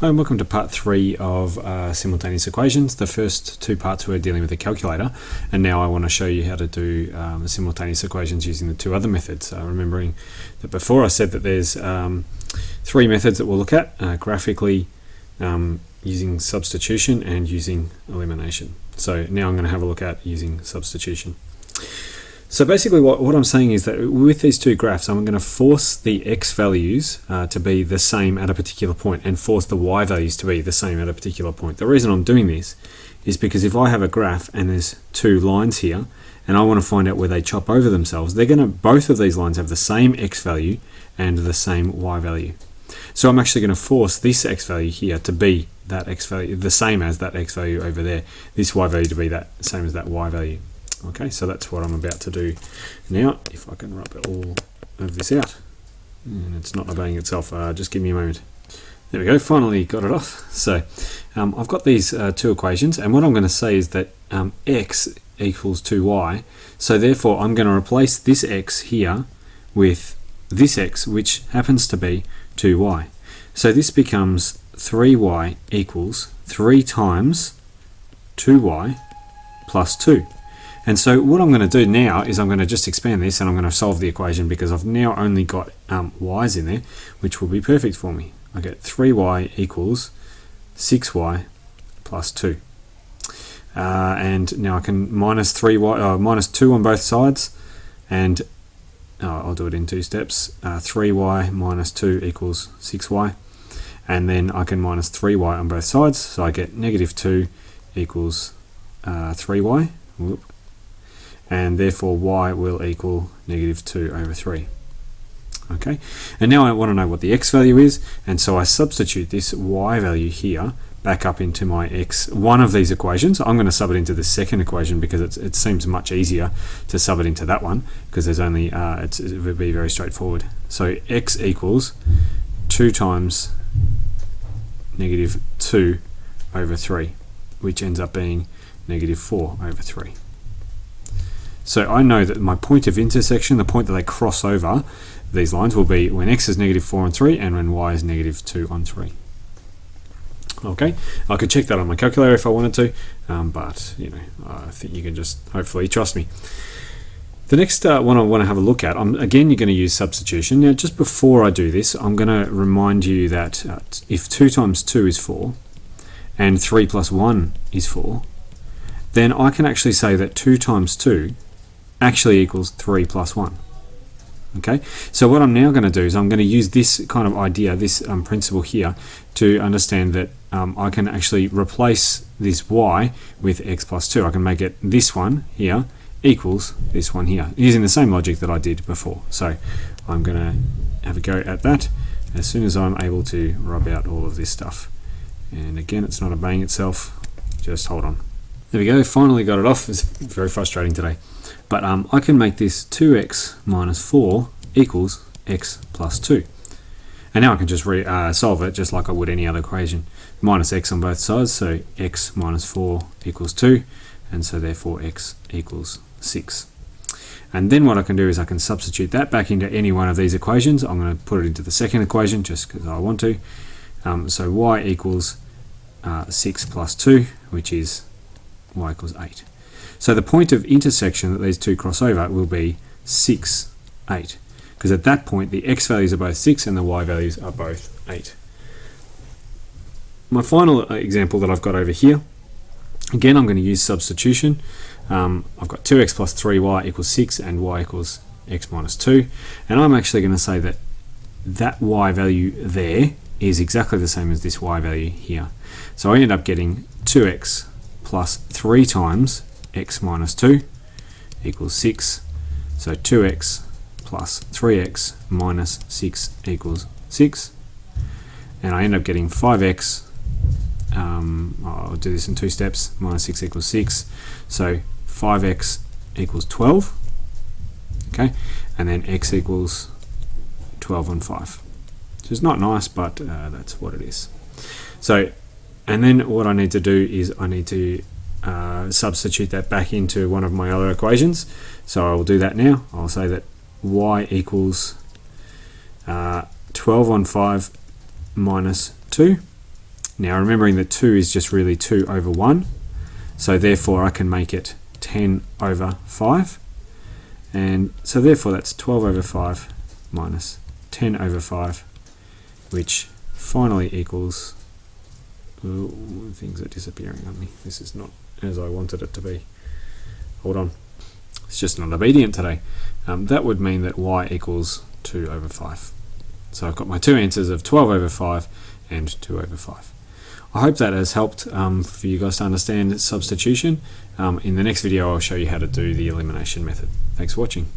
Hi and welcome to part 3 of simultaneous equations. The first two parts were dealing with the calculator, and now I want to show you how to do simultaneous equations using the two other methods. Remembering that before I said that there's three methods that we'll look at, graphically, using substitution and using elimination. So now I'm going to have a look at using substitution. So basically what I'm saying is that with these two graphs, I'm going to force the x values to be the same at a particular point and force the y values to be the same at a particular point. The reason I'm doing this is because if I have a graph and there's two lines here and I want to find out where they chop over themselves, both of these lines have the same x value and the same y value. So I'm actually going to force this x value here to be that x value, the same as that x value over there, this y value to be that same as that y value. Okay, so that's what I'm about to do now. If I can rub all of this out, and it's not obeying itself, just give me a moment. There we go, finally got it off. So I've got these two equations, and what I'm going to say is that x equals 2y, so therefore I'm going to replace this x here with this x, which happens to be 2y. So this becomes 3y equals 3 times 2y plus 2. And so what I'm going to do now is I'm going to just expand this and I'm going to solve the equation because I've now only got y's in there, which will be perfect for me. I get 3y equals 6y plus 2. And now I can minus 2 on both sides, and I'll do it in two steps. 3y minus 2 equals 6y. And then I can minus 3y on both sides, so I get negative 2 equals 3y. Whoop. And therefore y will equal negative 2 over 3. Okay, and now I want to know what the x value is, and so I substitute this y value here back up into my one of these equations. I'm going to sub it into the second equation because it seems much easier to sub it into that one because there's only it would be very straightforward. So x equals 2 times negative 2 over 3, which ends up being negative 4 over 3. So I know that my point of intersection, the point that they cross over these lines, will be when x is negative 4 on 3 and when y is negative 2 on 3. Okay, I could check that on my calculator if I wanted to, but you know, I think you can just hopefully trust me. The next one I want to have a look at, again, you're going to use substitution. Now, just before I do this, I'm going to remind you that if 2 times 2 is 4 and 3 plus 1 is 4, then I can actually say that 2 times 2 actually equals 3 plus 1. Okay, so what I'm now going to do is I'm going to use this kind of idea, this principle here, to understand that I can actually replace this y with x plus 2. I can make it this one here equals this one here, using the same logic that I did before. So I'm going to have a go at that as soon as I'm able to rub out all of this stuff. And again, it's not obeying itself, just hold on. There we go, finally got it off. It's very frustrating today. But I can make this 2x minus 4 equals x plus 2. And now I can just solve it just like I would any other equation. Minus x on both sides, so x minus 4 equals 2, and so therefore x equals 6. And then what I can do is I can substitute that back into any one of these equations. I'm going to put it into the second equation just because I want to. So y equals 6 plus 2, which is y equals 8. So the point of intersection that these two cross over will be 6, 8. Because at that point the x values are both 6 and the y values are both 8. My final example that I've got over here, again I'm going to use substitution. I've got 2x plus 3y equals 6 and y equals x minus 2. And I'm actually going to say that that y value there is exactly the same as this y value here. So I end up getting 2x plus 3 times x minus 2 equals 6. So 2x plus 3x minus 6 equals 6. And I end up getting 5x, I'll do this in two steps, minus 6 equals 6. So 5x equals 12. Okay, and then x equals 12 on 5. So it's not nice, but that's what it is. So, and then what I need to do is I need to substitute that back into one of my other equations. So I will do that now. I'll say that y equals 12 on 5 minus 2 Now remembering that 2 is just really 2 over 1, so therefore I can make it 10 over 5, and so therefore that's 12 over 5 minus 10 over 5, which finally equals, things are disappearing on me, this is not as I wanted it to be, hold on, it's just not obedient today. That would mean that y equals 2 over 5. So I've got my two answers of 12 over 5 and 2 over 5. I hope that has helped for you guys to understand substitution. In the next video I'll show you how to do the elimination method. Thanks for watching.